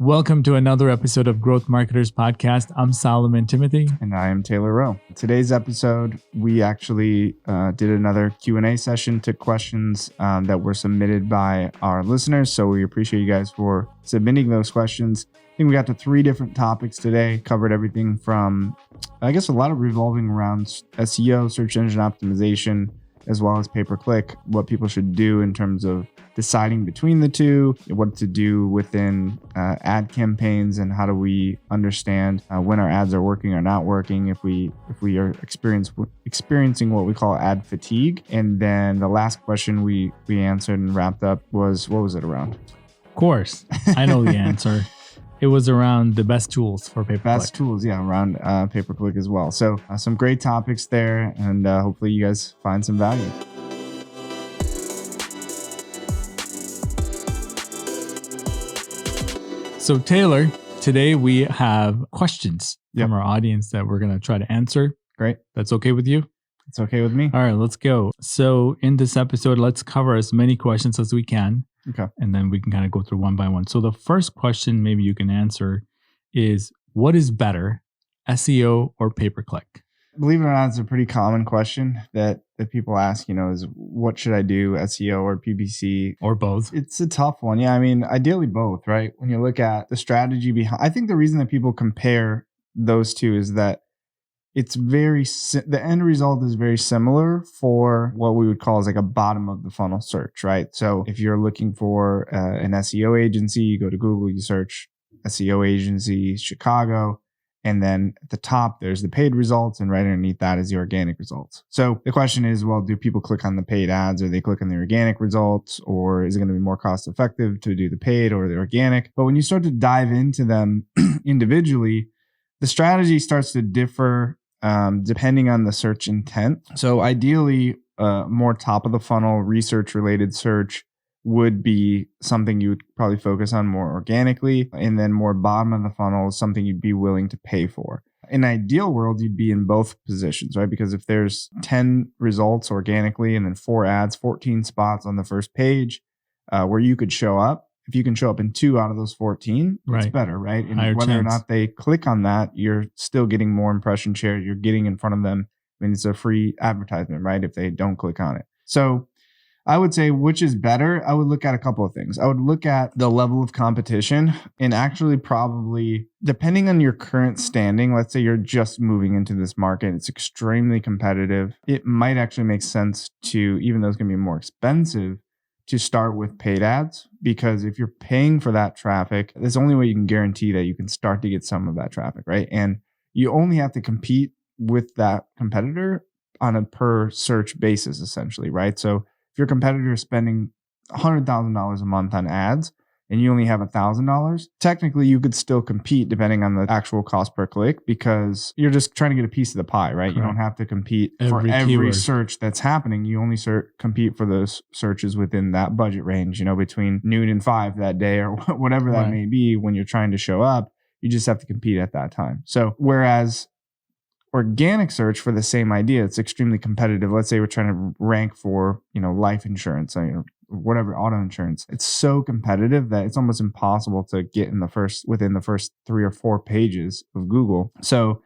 Welcome to another episode of Growth Marketers Podcast. I'm Solomon Timothy. And I am Taylor Rowe. Today's episode, we actually did another Q&A session, took questions that were submitted by our listeners. So we appreciate you guys for submitting those questions. I think we got to 3 different topics today, covered everything from, I guess, a lot of revolving around SEO, search engine optimization, as well as pay-per-click, what people should do in terms of deciding between the two, what to do within ad campaigns, and how do we understand when our ads are working or not working, if we are experiencing what we call ad fatigue. And then the last question we answered and wrapped up was, what was it around? Of course, I know the answer. It was around the best tools for pay-per-click. Best tools, yeah, around pay-per-click as well. So some great topics there, and hopefully you guys find some value. So Taylor, today we have questions from our audience that we're going to try to answer. Great. That's okay with you? It's okay with me. All right, let's go. So in this episode, let's cover as many questions as we can. Okay. And then we can kind of go through one by one. So the first question maybe you can answer is, what is better, SEO or pay-per-click? Believe it or not, it's a pretty common question that people ask, is what should I do, SEO or PPC? Or both. It's a tough one. Yeah, I mean, ideally both, right? When you look at the strategy behind, I think the reason that people compare those two is that it's the end result is very similar for what we would call as like a bottom of the funnel search, right? So if you're looking for an SEO agency, you go to Google, you search SEO agency Chicago, and then at the top there's the paid results, and right underneath that is the organic results. So the question is, well, do people click on the paid ads, or they click on the organic results, or is it going to be more cost effective to do the paid or the organic? But when you start to dive into them individually, the strategy starts to differ depending on the search intent. So ideally, more top of the funnel research related search would be something you would probably focus on more organically, and then more bottom of the funnel is something you'd be willing to pay for. In an ideal world, you'd be in both positions, right? Because if there's 10 results organically and then 4 ads, 14 spots on the first page where you could show up, if you can show up in 2 out of those 14, it's better, right? And Higher whether chance. or not they click on that, you're still getting more impression share. You're getting in front of them. I mean, it's a free advertisement, right? If they don't click on it. So I would say, which is better? I would look at a couple of things. I would look at the level of competition, and actually probably, depending on your current standing, let's say you're just moving into this market, it's extremely competitive. It might actually make sense to, even though it's going to be more expensive, to start with paid ads, because if you're paying for that traffic, that's the only way you can guarantee that you can start to get some of that traffic, right? And you only have to compete with that competitor on a per search basis, essentially, right? So if your competitor is spending $100,000 a month on ads and you only have $1,000, technically you could still compete depending on the actual cost per click, because you're just trying to get a piece of the pie, right? Correct. You don't have to compete for every search that's happening. You only compete for those searches within that budget range, between noon and 5 that day, or whatever that may be. When you're trying to show up, you just have to compete at that time. So whereas organic search, for the same idea, it's extremely competitive. Let's say we're trying to rank for, life insurance, whatever, auto insurance. It's so competitive that it's almost impossible to get within the first 3 or 4 pages of Google. So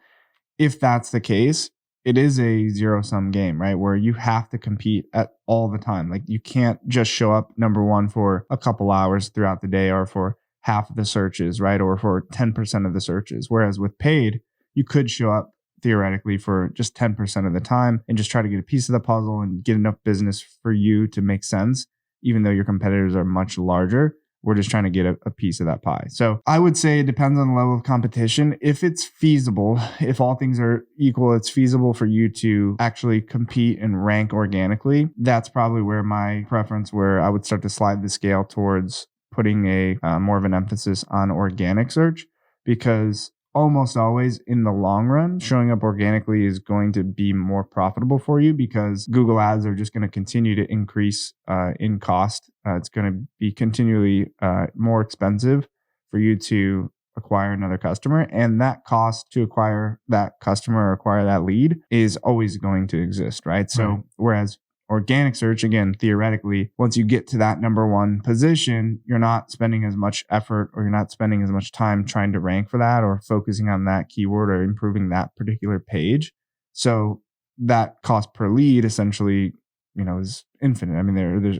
if that's the case, it is a zero-sum game, right? Where you have to compete at all the time. Like, you can't just show up number one for a couple hours throughout the day, or for half of the searches, right? Or for 10% of the searches. Whereas with paid, you could show up theoretically for just 10% of the time and just try to get a piece of the puzzle and get enough business for you to make sense, even though your competitors are much larger. We're just trying to get a piece of that pie. So I would say it depends on the level of competition. If it's feasible, if all things are equal, it's feasible for you to actually compete and rank organically. That's probably where my preference, where I would start to slide the scale towards putting a more of an emphasis on organic search, because almost always in the long run, showing up organically is going to be more profitable for you, because Google ads are just going to continue to increase in cost. It's going to be continually more expensive for you to acquire another customer. And that cost to acquire that customer or acquire that lead is always going to exist, right? So whereas organic search, again, theoretically, once you get to that number one position, you're not spending as much effort or you're not spending as much time trying to rank for that or focusing on that keyword or improving that particular page. So that cost per lead essentially, is infinite. I mean,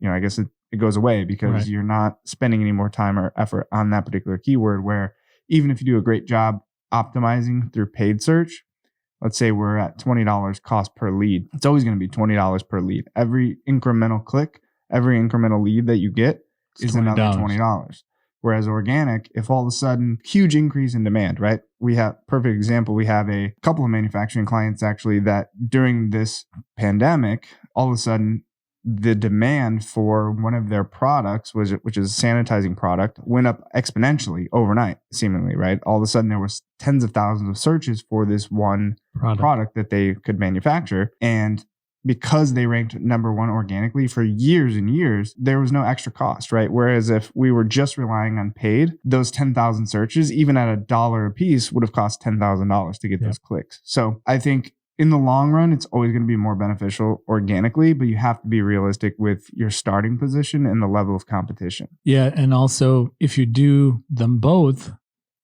I guess it goes away because you're not spending any more time or effort on that particular keyword, where even if you do a great job optimizing through paid search, let's say we're at $20 cost per lead. It's always going to be $20 per lead. Every incremental click, every incremental lead that you get is another $20. Whereas organic, if all of a sudden, huge increase in demand, right? We have, perfect example, we have a couple of manufacturing clients actually that during this pandemic, all of a sudden, the demand for one of their products, which is a sanitizing product, went up exponentially overnight, seemingly, right? All of a sudden, there was tens of thousands of searches for this one product that they could manufacture. And because they ranked number one organically for years and years, there was no extra cost, right? Whereas if we were just relying on paid, those 10,000 searches, even at $1 a piece, would have cost $10,000 to get those clicks. So I think in the long run, it's always going to be more beneficial organically, but you have to be realistic with your starting position and the level of competition. Yeah. And also, if you do them both,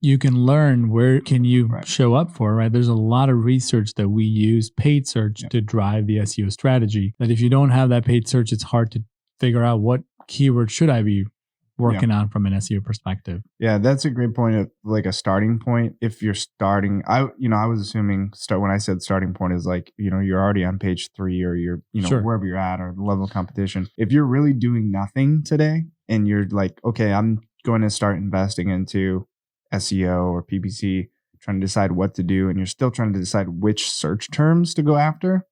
you can learn where can you show up for, right? There's a lot of research that we use paid search to drive the SEO strategy. That if you don't have that paid search, it's hard to figure out what keyword should I be working on from an SEO perspective. Yeah, that's a great point of like a starting point. If you're starting, I was assuming when I said starting point is like, you're already on page 3 or you're, wherever you're at or the level of competition. If you're really doing nothing today and you're like, okay, I'm going to start investing into SEO or PPC, trying to decide what to do, and you're still trying to decide which search terms to go after,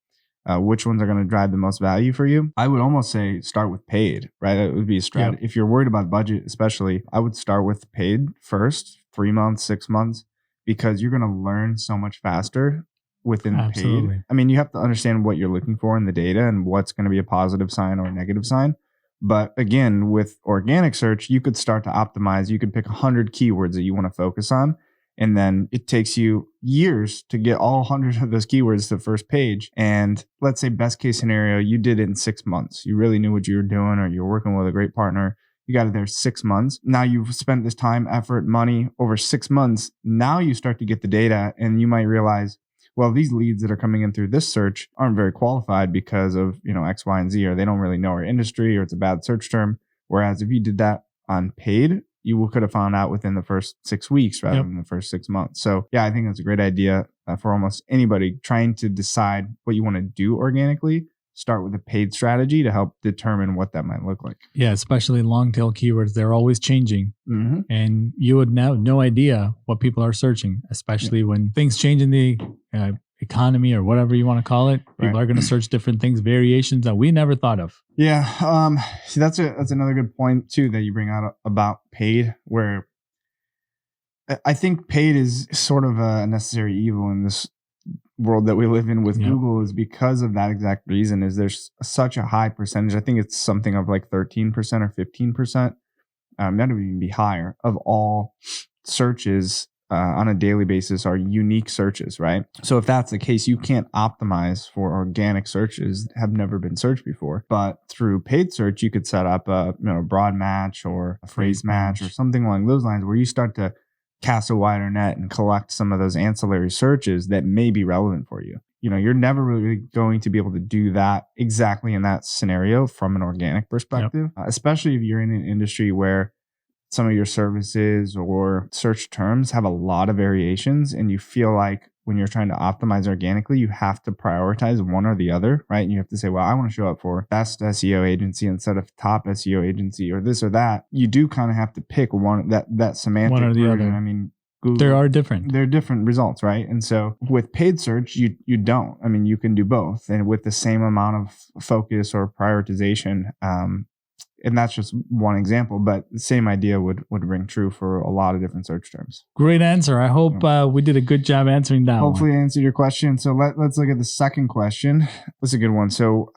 which ones are going to drive the most value for you, I would almost say start with paid, right? It would be a strategy. If you're worried about budget, especially, I would start with paid first, 3 months, 6 months, because you're going to learn so much faster within paid. I mean, you have to understand what you're looking for in the data and what's going to be a positive sign or a negative sign. But again, with organic search, you could start to optimize. You could pick 100 keywords that you want to focus on. And then it takes you years to get all 100 of those keywords to the first page. And let's say best case scenario, you did it in 6 months. You really knew what you were doing, or you're working with a great partner. You got it there 6 months. Now you've spent this time, effort, money over 6 months. Now you start to get the data and you might realize, well, these leads that are coming in through this search aren't very qualified because of, X, Y, and Z, or they don't really know our industry, or it's a bad search term. Whereas if you did that on paid, you could have found out within the first 6 weeks rather than the first 6 months. So yeah, I think that's a great idea for almost anybody trying to decide what you want to do organically. Start with a paid strategy to help determine what that might look like. Yeah, especially long tail keywords. They're always changing. Mm-hmm. And you would have no idea what people are searching, especially when things change in the economy or whatever you want to call it. People are going to search different things, variations that we never thought of. Yeah. See, that's another good point too that you bring out about paid, where I think paid is sort of a necessary evil in this world that we live in with Google, is because of that exact reason. Is there's such a high percentage, I think it's something of like 13% or 15%, that would even be higher, of all searches on a daily basis are unique searches, right? So if that's the case, you can't optimize for organic searches have never been searched before. But through paid search, you could set up a broad match or a phrase match or something along those lines, where you start to cast a wider net and collect some of those ancillary searches that may be relevant for you. You're never really going to be able to do that exactly in that scenario from an organic perspective, especially if you're in an industry where some of your services or search terms have a lot of variations, and you feel like when you're trying to optimize organically, you have to prioritize one or the other, right? And you have to say, well, I want to show up for best SEO agency instead of top SEO agency, or this or that. You do kind of have to pick one, that semantic one or the other. I mean, Google, they're different results, right? And so with paid search, you don't. I mean, you can do both, and with the same amount of focus or prioritization. And that's just one example, but the same idea would ring true for a lot of different search terms. Great answer. I hope we did a good job answering that. Hopefully I answered your question. So let's look at the second question. That's a good one. So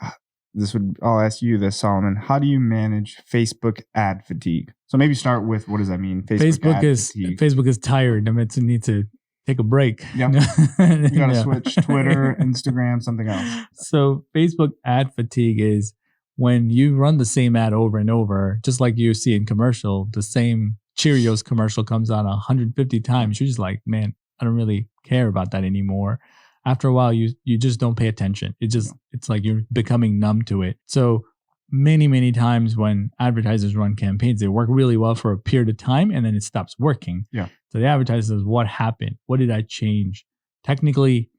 I'll ask you this, Solomon. How do you manage Facebook ad fatigue? So maybe start with, what does that mean? Facebook is tired. I mean, it needs to take a break. Yep. You got to switch Twitter, Instagram, something else. So Facebook ad fatigue is when you run the same ad over and over, just like you see in commercial, the same Cheerios commercial comes on 150 times. You're just like, man, I don't really care about that anymore. After a while, you just don't pay attention. It's like you're becoming numb to it. So many times when advertisers run campaigns, they work really well for a period of time and then it stops working. Yeah. So the advertiser says, what happened? What did I change? Technically,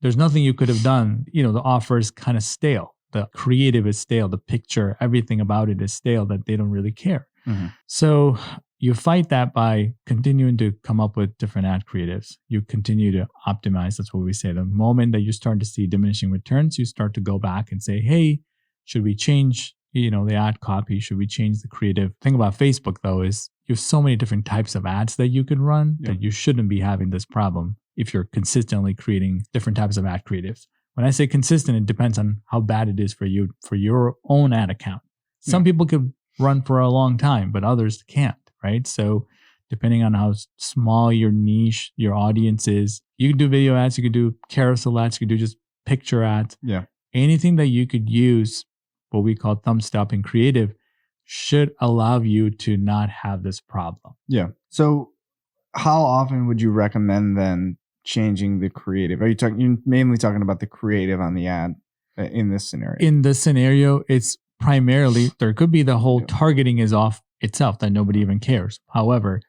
there's nothing you could have done. The offer is kind of stale. The creative is stale. The picture, everything about it is stale that they don't really care. Mm-hmm. So you fight that by continuing to come up with different ad creatives. You continue to optimize. That's what we say. The moment that you start to see diminishing returns, you start to go back and say, hey, should we change, the ad copy? Should we change the creative? The thing about Facebook, though, is you have so many different types of ads that you can run that you shouldn't be having this problem if you're consistently creating different types of ad creatives. When I say consistent, it depends on how bad it is for you, for your own ad account. Some people could run for a long time, but others can't, right? So depending on how small your niche, your audience is, you could do video ads, you could do carousel ads, you could do just picture ads. Yeah. Anything that you could use, what we call thumb stopping creative, should allow you to not have this problem. Yeah. So how often would you recommend then changing the creative? You're mainly talking about the creative on the ad in this scenario? In this scenario, it's primarily, there could be the whole targeting is off itself that nobody even cares. However,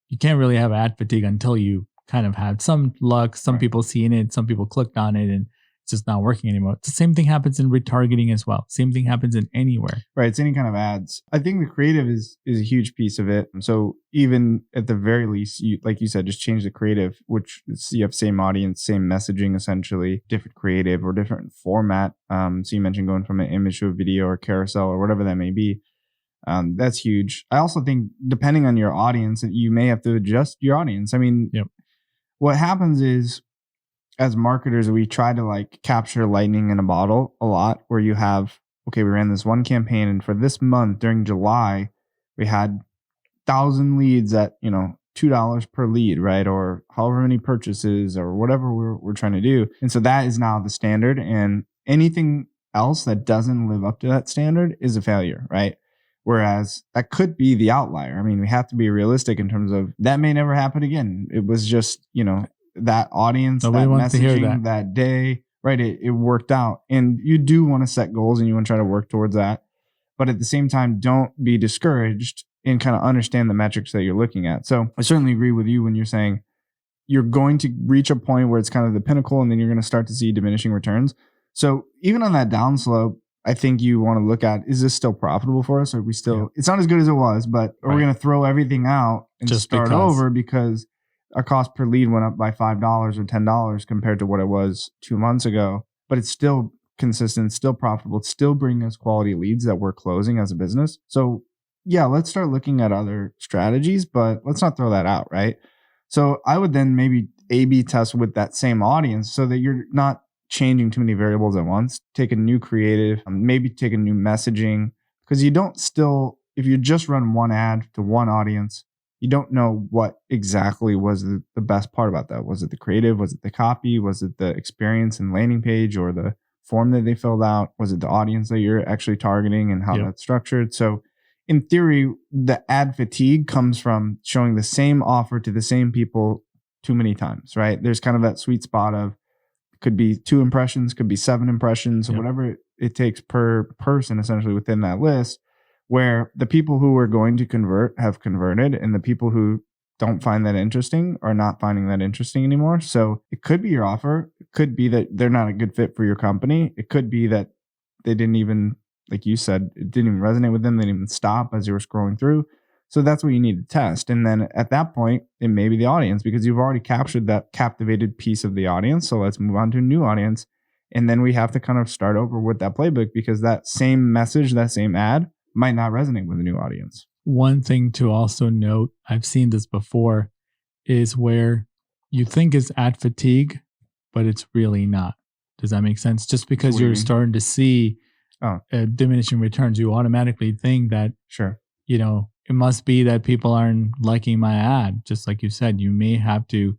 you can't really have ad fatigue until you kind of had some luck, some people seeing it, some people clicked on it, and it's just not working anymore. The same thing happens in retargeting as well. Same thing happens in anywhere. Right. It's any kind of ads. I think the creative is a huge piece of it. So even at the very least, like you said, just change the creative, which you have same audience, same messaging, essentially, different creative or different format. So you mentioned going from an image to a video or carousel or whatever that may be. That's huge. I also think depending on your audience, you may have to adjust your audience. I mean, what happens is, as marketers, we try to capture lightning in a bottle a lot, where you have, we ran this one campaign, and for this month during July, we had 1,000 leads at, $2 per lead, right? Or however many purchases or whatever we're trying to do. And so that is now the standard, and anything else that doesn't live up to that standard is a failure, right? Whereas that could be the outlier. I mean, we have to be realistic in terms of that may never happen again. It was just, that audience, nobody that wants to hear messaging, that day, right? It worked out. And you do want to set goals and you want to try to work towards that. But at the same time, don't be discouraged and kind of understand the metrics that you're looking at. So I certainly agree with you when you're saying you're going to reach a point where it's kind of the pinnacle and then you're going to start to see diminishing returns. So even on that downslope, I think you want to look at, is this still profitable for us? Or are we still, it's not as good as it was, but are we going to throw everything out and just start over because our cost per lead went up by $5 or $10 compared to what it was 2 months ago, but it's still consistent, still profitable, it's still bringing us quality leads that we're closing as a business. So yeah, let's start looking at other strategies, but let's not throw that out, right? So I would then maybe A/B test with that same audience so that you're not changing too many variables at once. Take a new creative, maybe take a new messaging, because you don't still, if you just run one ad to one audience, you don't know what exactly was the best part about that. Was it the creative? Was it the copy? Was it the experience and landing page or the form that they filled out? Was it the audience that you're actually targeting and how that's structured? So in theory, the ad fatigue comes from showing the same offer to the same people too many times, right? There's kind of that sweet spot of, could be 2 impressions, could be 7 impressions, or whatever it takes per person essentially within that list, where the people who are going to convert have converted and the people who don't find that interesting are not finding that interesting anymore. So it could be your offer. It could be that they're not a good fit for your company. It could be that they didn't even, like you said, it didn't even resonate with them. They didn't even stop as you were scrolling through. So that's what you need to test. And then at that point, it may be the audience because you've already captured that captivated piece of the audience. So let's move on to a new audience. And then we have to kind of start over with that playbook because that same message, that same ad might not resonate with a new audience. One thing to also note, I've seen this before, is where you think it's ad fatigue, but it's really not. Does that make sense? Just because you're starting to see diminishing returns, you automatically think that, it must be that people aren't liking my ad. Just like you said, you may have to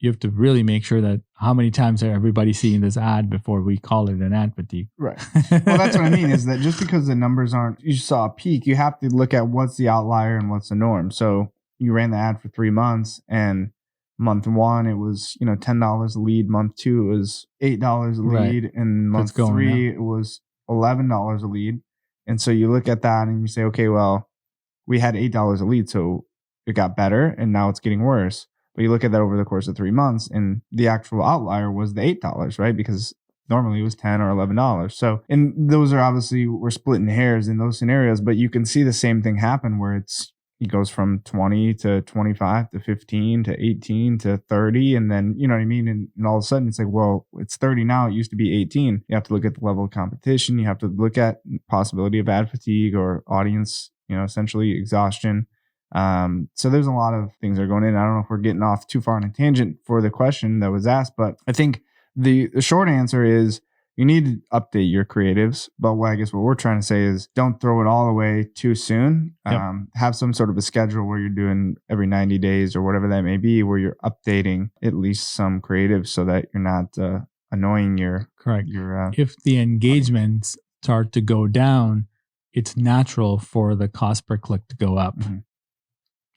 you have to really make sure that how many times are everybody seeing this ad before we call it an ad fatigue. Right. Well, that's what I mean is that just because the numbers aren't, you saw a peak, you have to look at what's the outlier and what's the norm. So you ran the ad for 3 months, and month 1, it was, $10 a lead. Month 2, it was $8 a lead. Right. And month 3, it was $11 a lead. And so you look at that and you say, okay, well, we had $8 a lead, so it got better and now it's getting worse. But you look at that over the course of 3 months, and the actual outlier was the $8, right? Because normally it was $10 or $11. So, and those are obviously, we're splitting hairs in those scenarios, but you can see the same thing happen where it goes from 20 to 25 to 15 to 18 to 30. And then, you know what I mean? And all of a sudden it's like, well, it's 30 now. It used to be 18. You have to look at the level of competition. You have to look at possibility of ad fatigue or audience, essentially exhaustion. So there's a lot of things that are going in. I don't know if we're getting off too far on a tangent for the question that was asked, but I think the short answer is you need to update your creatives. But what we're trying to say is don't throw it all away too soon. Yep. Have some sort of a schedule where you're doing every 90 days or whatever that may be, where you're updating at least some creatives so that you're not annoying your correct. Your if the engagements start to go down, it's natural for the cost per click to go up. Mm-hmm.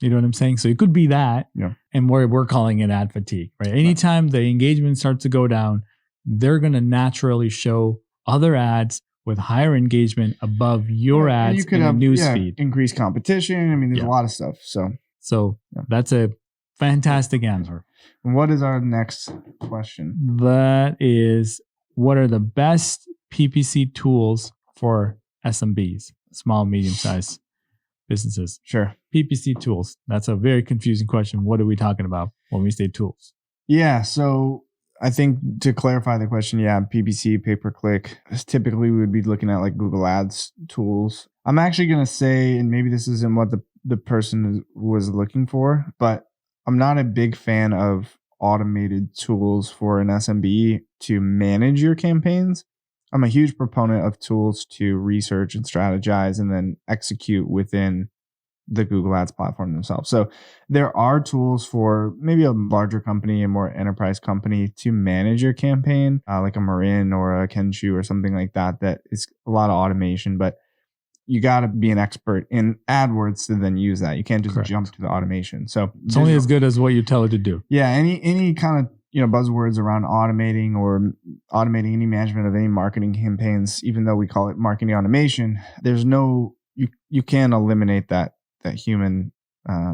You know what I'm saying? So it could be that, and we're calling it ad fatigue, right? Anytime the engagement starts to go down, they're going to naturally show other ads with higher engagement above your ads in the newsfeed. Increased competition. I mean, there's a lot of stuff. So that's a fantastic answer. What is our next question? That is, what are the best PPC tools for SMBs, small, medium-sized businesses? Sure. PPC tools. That's a very confusing question. What are we talking about when we say tools? Yeah. So I think to clarify the question, PPC, pay-per-click, typically we would be looking at like Google Ads tools. I'm actually going to say, and maybe this isn't what the person was looking for, but I'm not a big fan of automated tools for an SMB to manage your campaigns. I'm a huge proponent of tools to research and strategize and then execute within the Google Ads platform themselves. So there are tools for maybe a larger company, a more enterprise company to manage your campaign, like a Marin or a Kenshu or something like that. That is a lot of automation, but you got to be an expert in AdWords to then use that. You can't just jump to the automation. So it's only as good as what you tell it to do. Yeah. Any kind of buzzwords around automating or automating any management of any marketing campaigns, even though we call it marketing automation, there's no, you can eliminate that human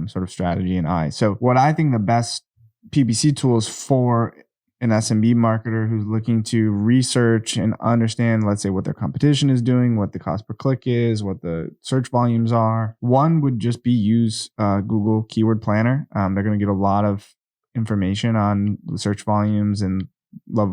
sort of strategy and eye. So what I think the best PPC tools for an SMB marketer who's looking to research and understand, let's say, what their competition is doing, what the cost per click is, what the search volumes are. One would just be use Google Keyword Planner. They're going to get a lot of information on the search volumes and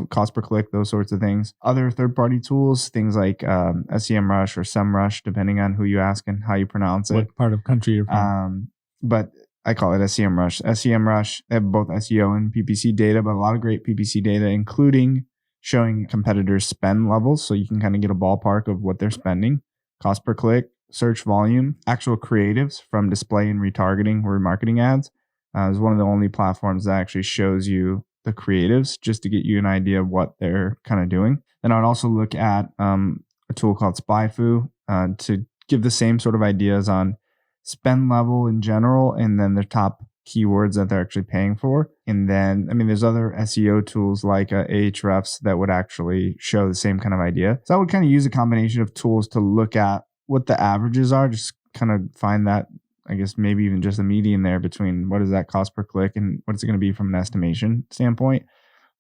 cost per click, those sorts of things. Other third-party tools, things like SEMrush or SEMrush, depending on who you ask and how you pronounce it. What part of country you're from. But I call it SEMrush. SEMrush, they have both SEO and PPC data, but a lot of great PPC data, including showing competitors' spend levels. So you can kind of get a ballpark of what they're spending, cost per click, search volume, actual creatives from display and retargeting or remarketing ads. Is one of the only platforms that actually shows you the creatives just to get you an idea of what they're kind of doing. And I'd also look at a tool called SpyFu to give the same sort of ideas on spend level in general, and then the top keywords that they're actually paying for. And then, there's other SEO tools like Ahrefs that would actually show the same kind of idea. So I would kind of use a combination of tools to look at what the averages are, just kind of find that, I guess maybe even just a median there between what is that cost per click and what is it going to be from an estimation standpoint.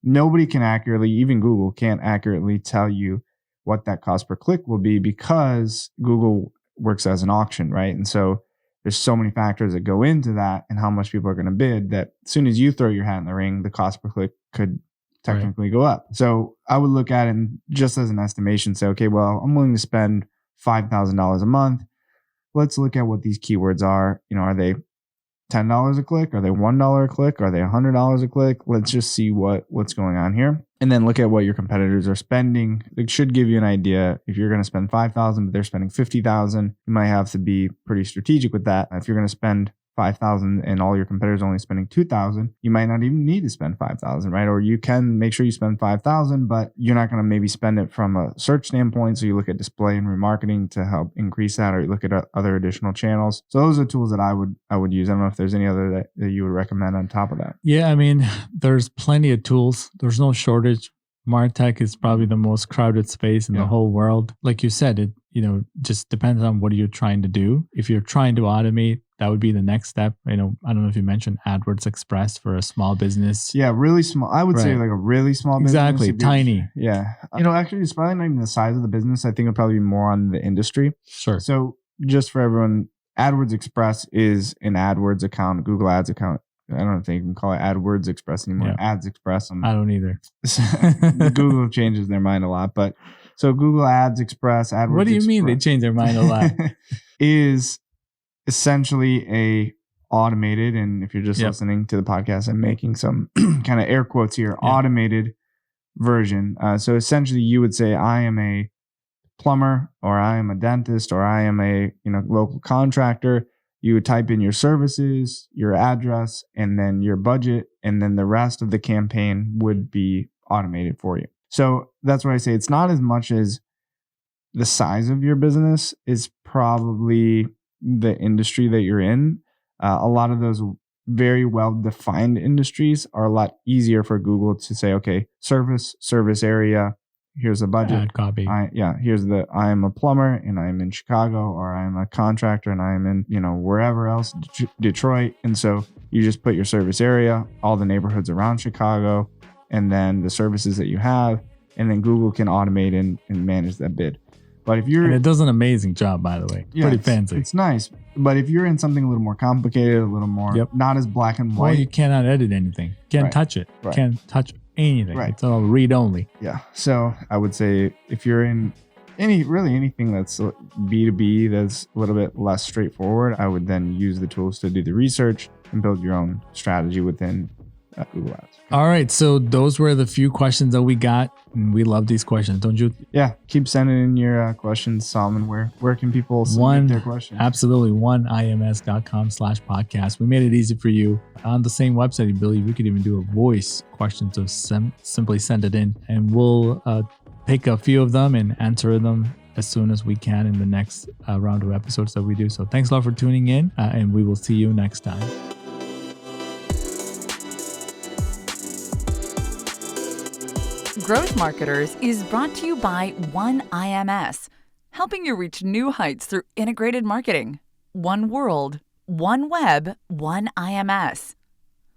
Nobody can accurately, even Google can't accurately tell you what that cost per click will be because Google works as an auction, right? And so there's so many factors that go into that and how much people are going to bid that as soon as you throw your hat in the ring, the cost per click could technically go up. So I would look at it and just as an estimation, say, okay, well, I'm willing to spend $5,000 a month. Let's look at what these keywords are. Are they $10 a click? Are they $1 a click? Are they $100 a click? Let's just see what's going on here. And then look at what your competitors are spending. It should give you an idea. If you're going to spend $5,000, but they're spending $50,000, you might have to be pretty strategic with that. If you're going to spend 5,000 and all your competitors only spending 2,000, you might not even need to spend 5,000, right? Or you can make sure you spend 5,000, but you're not going to maybe spend it from a search standpoint. So you look at display and remarketing to help increase that, or you look at other additional channels. So those are tools that I would use. I don't know if there's any other that you would recommend on top of that. Yeah, I mean, there's plenty of tools. There's no shortage. MarTech is probably the most crowded space in the whole world. Like you said, it just depends on what you're trying to do. If you're trying to automate, that would be the next step. I don't know if you mentioned AdWords Express for a small business. Yeah, really small. I would say like a really small business. Exactly, tiny. Yeah. Actually, it's probably not even the size of the business. I think it'll probably be more on the industry. Sure. So just for everyone, AdWords Express is an AdWords account, Google Ads account. I don't think you can call it AdWords Express anymore. Yeah. Ads Express. I don't either. Google changes their mind a lot. But so Google Ads Express, AdWords What do you mean they change their mind a lot? is essentially a automated, and if you're just listening to the podcast, I'm making some kind of air quotes here, automated version. So essentially you would say, I am a plumber, or I am a dentist, or I am a local contractor. You would type in your services, your address, and then your budget, and then the rest of the campaign would be automated for you. So that's why I say it's not as much as the size of your business is probably the industry that you're in. A lot of those very well-defined industries are a lot easier for Google to say, okay, service area, here's the budget. Ad copy. I am a plumber and I'm in Chicago, or I'm a contractor and I'm in, wherever else, Detroit. And so you just put your service area, all the neighborhoods around Chicago, and then the services that you have, and then Google can automate and manage that bid. But if you're, and it does an amazing job, by the way. Pretty fancy. It's nice. But if you're in something a little more complicated, a little more not as black and white. Well, you cannot edit anything. Can't touch it. Right. Can't touch anything. Right. It's all read only. Yeah. So I would say if you're in anything that's B2B that's a little bit less straightforward, I would then use the tools to do the research and build your own strategy within Google Ads. All right. So those were the few questions that we got. And we love these questions, don't you? Yeah. Keep sending in your questions, Solomon. Where can people submit their questions? Absolutely. OneIMS.com/podcast. We made it easy for you. On the same website, I believe we could even do a voice question. So simply send it in, and we'll pick a few of them and answer them as soon as we can in the next round of episodes that we do. So thanks a lot for tuning in, and we will see you next time. Growth Marketers is brought to you by OneIMS, helping you reach new heights through integrated marketing. One world, one web, OneIMS.